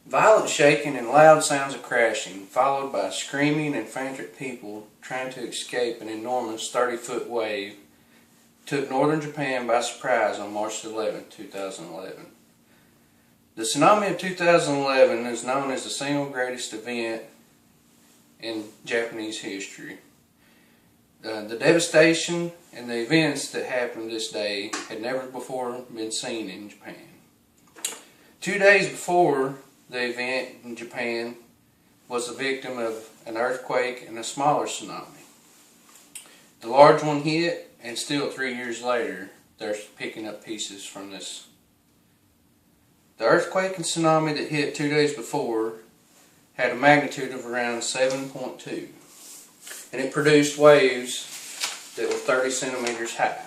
Violent shaking and loud sounds of crashing, followed by screaming and frantic people trying to escape an enormous 30-foot wave, took northern Japan by surprise on March 11, 2011. The tsunami of 2011 is known as the single greatest event in Japanese history. The devastation and the events that happened this day had never before been seen in Japan. 2 days before the event in Japan was the victim of an earthquake and a smaller tsunami. The large one hit, and still 3 years later they're picking up pieces from this. The earthquake and tsunami that hit 2 days before had a magnitude of around 7.2, and it produced waves that were 30 centimeters high.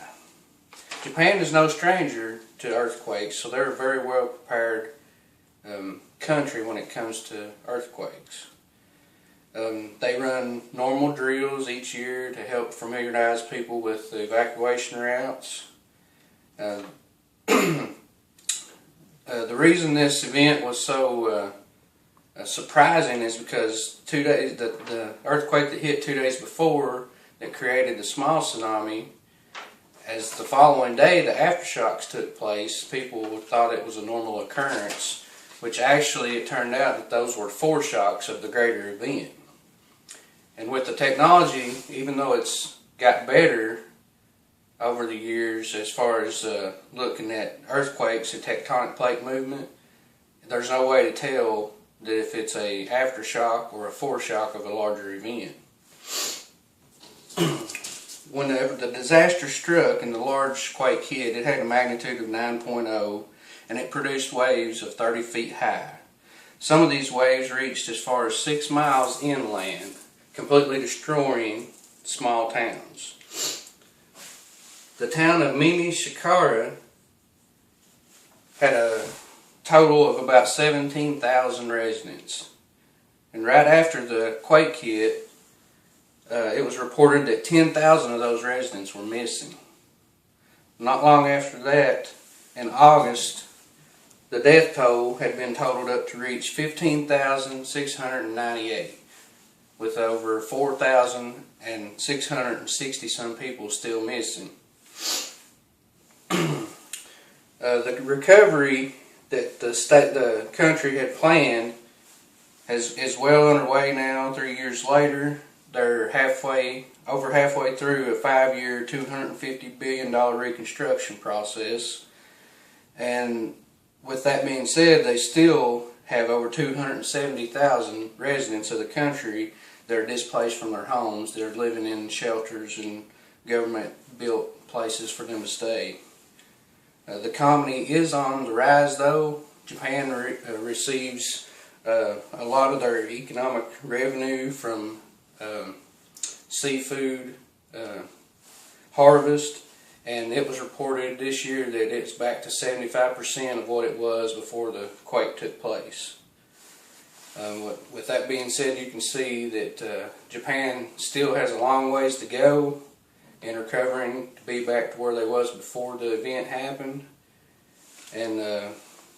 Japan is no stranger to earthquakes, so they're a very well prepared country when it comes to earthquakes. They run normal drills each year to help familiarize people with the evacuation routes. The reason this event was so surprising is because the earthquake that hit 2 days before that created the small tsunami, as the following day the aftershocks took place, people thought it was a normal occurrence, which actually it turned out that those were foreshocks of the greater event. And with the technology, even though it's got better over the years as far as looking at earthquakes and tectonic plate movement, there's no way to tell that if it's a aftershock or a foreshock of a larger event. Whenever the disaster struck and the large quake hit, it had a magnitude of 9.0, and it produced waves of 30 feet high. Some of these waves reached as far as 6 miles inland, completely destroying small towns. The town of Mimishikara had a total of about 17,000 residents. And right after the quake hit, it was reported that 10,000 of those residents were missing. Not long after that, in August, the death toll had been totaled up to reach 15,698, with over 4,660 some people still missing. The recovery that the country had planned is well underway now. 3 years later, they're over halfway through a 5-year, $250 billion reconstruction process. And with that being said, they still have over 270,000 residents of the country that are displaced from their homes. They're living in shelters and government-built places for them to stay. The economy is on the rise, though. Japan receives a lot of their economic revenue from seafood harvest, and it was reported this year that it's back to 75% of what it was before the quake took place. With that being said, you can see that Japan still has a long ways to go in recovering to be back to where they was before the event happened, and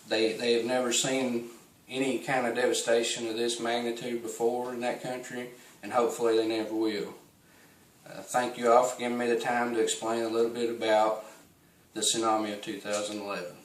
they have never seen any kind of devastation of this magnitude before in that country, and hopefully they never will. Thank you all for giving me the time to explain a little bit about the tsunami of 2011.